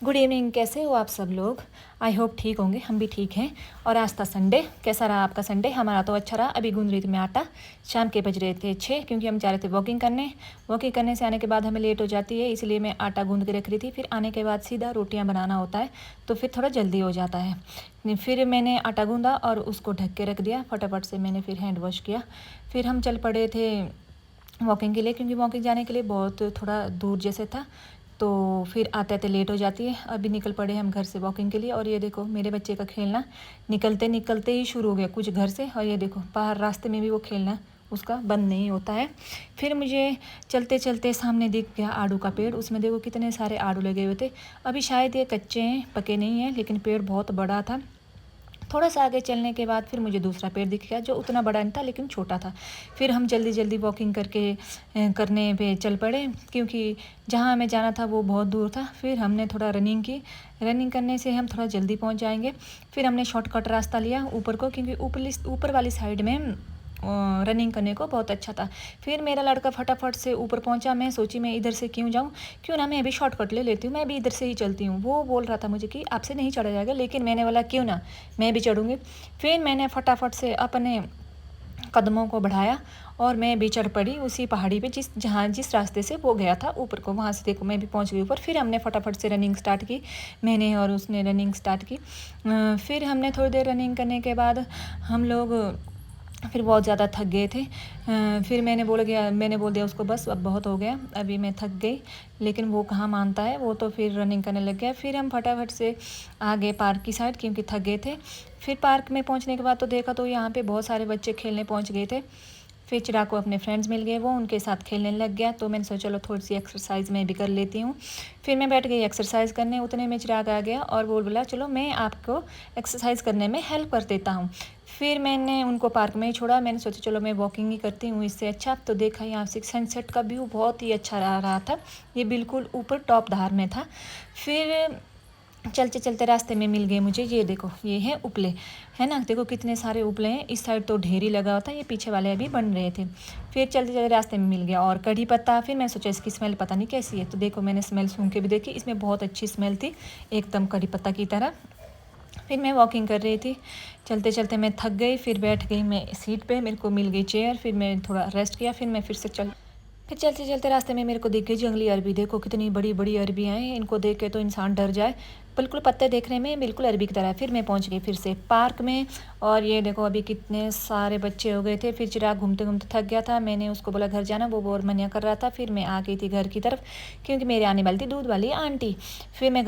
Good evening. कैसे हो आप सब लोग? आई होप ठीक होंगे, हम भी ठीक हैं। और आज था संडे। कैसा रहा आपका संडे? हमारा तो अच्छा रहा। अभी गूंद रही थी मैं आटा। शाम के बज रहे थे 6 क्योंकि हम जा रहे थे वॉकिंग करने। वॉकिंग करने से आने के बाद हमें लेट हो जाती है, इसलिए मैं आटा गूंद के रख रही थी। फिर आने के बाद सीधा रोटियाँ बनाना होता है तो फिर थोड़ा जल्दी हो जाता है। फिर मैंने आटा गूंदा और उसको ढक के रख दिया। फटाफट से मैंने फिर हैंड वॉश किया। फिर हम चल पड़े थे वॉकिंग के लिए, क्योंकि वॉकिंग जाने के लिए बहुत थोड़ा दूर जैसे था, तो फिर आते आते लेट हो जाती है। अभी निकल पड़े हम घर से वॉकिंग के लिए। और ये देखो मेरे बच्चे का खेलना निकलते निकलते ही शुरू हो गया कुछ घर से। और ये देखो बाहर रास्ते में भी वो खेलना उसका बंद नहीं होता है। फिर मुझे चलते चलते सामने दिख गया आड़ू का पेड़। उसमें देखो कितने सारे आड़ू लगे हुए थे। अभी शायद ये कच्चे हैं, पके नहीं हैं, लेकिन पेड़ बहुत बड़ा था। थोड़ा सा आगे चलने के बाद फिर मुझे दूसरा पेड़ दिख गया जो उतना बड़ा नहीं था लेकिन छोटा था। फिर हम जल्दी जल्दी वॉकिंग करने पे चल पड़े, क्योंकि जहाँ हमें जाना था वो बहुत दूर था। फिर हमने थोड़ा रनिंग की। रनिंग करने से हम थोड़ा जल्दी पहुँच जाएंगे। फिर हमने शॉर्टकट रास्ता लिया ऊपर को, क्योंकि ऊपर वाली साइड में रनिंग करने को बहुत अच्छा था। फिर मेरा लड़का फटाफट से ऊपर पहुंचा। मैं सोची मैं इधर से क्यों जाऊं, क्यों ना मैं भी शॉर्टकट ले लेती हूँ, मैं भी इधर से ही चलती हूँ। वो बोल रहा था मुझे कि आपसे नहीं चढ़ा जाएगा, लेकिन मैंने बोला क्यों ना मैं भी चढ़ूँगी। फिर मैंने फटाफट से अपने कदमों को बढ़ाया और मैं भी चढ़ पड़ी उसी पहाड़ी पे जिस रास्ते से वो गया था ऊपर को। वहाँ से देखो मैं भी पहुँच गई ऊपर। फिर हमने फटाफट से रनिंग स्टार्ट की, मैंने और उसने रनिंग स्टार्ट की। फिर हमने थोड़ी देर रनिंग करने के बाद हम लोग फिर बहुत ज़्यादा थक गए थे। फिर मैंने बोल दिया उसको बस अब बहुत हो गया, अभी मैं थक गई। लेकिन वो कहाँ मानता है, वो तो फिर रनिंग करने लग गया। फिर हम फटाफट से आ गए पार्क की साइड, क्योंकि थक गए थे। फिर पार्क में पहुँचने के बाद तो देखा तो यहाँ पे बहुत सारे बच्चे खेलने पहुँच गए थे। फिर चिराग को अपने फ्रेंड्स मिल गए, वो उनके साथ खेलने लग गया। तो मैंने सोचा चलो थोड़ी सी एक्सरसाइज मैं भी कर लेती हूँ। फिर मैं बैठ गई एक्सरसाइज करने। उतने में चिराग आ गया और वो बोला चलो मैं आपको एक्सरसाइज करने में हेल्प कर देता हूँ। फिर मैंने उनको पार्क में ही छोड़ा। मैंने सोचा चलो मैं वॉकिंग ही करती हूँ इससे अच्छा। तो देखा यहाँ से सनसेट का व्यू बहुत ही अच्छा रहा था। ये बिल्कुल ऊपर टॉप धार में था। फिर चलते चलते रास्ते में मिल गए मुझे, ये देखो ये है उपले, है ना। देखो कितने सारे उपले हैं। इस साइड तो ढेरी लगा हुआ था, ये पीछे वाले अभी बन रहे थे। फिर चलते चलते रास्ते में मिल गया और कड़ी पत्ता। फिर मैं सोचा इसकी स्मेल पता नहीं कैसी है, तो देखो मैंने स्मेल सूंघ के भी देखी, इसमें बहुत अच्छी स्मेल थी, एकदम कड़ी पत्ता की तरह। फिर मैं वॉकिंग कर रही थी। चलते चलते मैं थक गई। फिर बैठ गई मैं सीट पे, मेरे को मिल गई चेयर। फिर मैं थोड़ा रेस्ट किया। फिर मैं फिर चलते चलते रास्ते में मेरे को दिख गई जंगली अरबी। देखो कितनी बड़ी बड़ी अरबियाँ हैं, इनको देख के तो इंसान डर जाए। बिल्कुल पत्ते देखने में बिल्कुल अरबी की तरह। फिर मैं पहुंच गई फिर से पार्क में। और ये देखो अभी कितने सारे बच्चे हो गए थे। फिर चिराग घूमते घूमते थक गया था, मैंने उसको बोला घर जाना, वो और मना कर रहा था। फिर मैं आ गई थी घर की तरफ, क्योंकि मेरे आने वाली थी दूध वाली आंटी। फिर मैं घर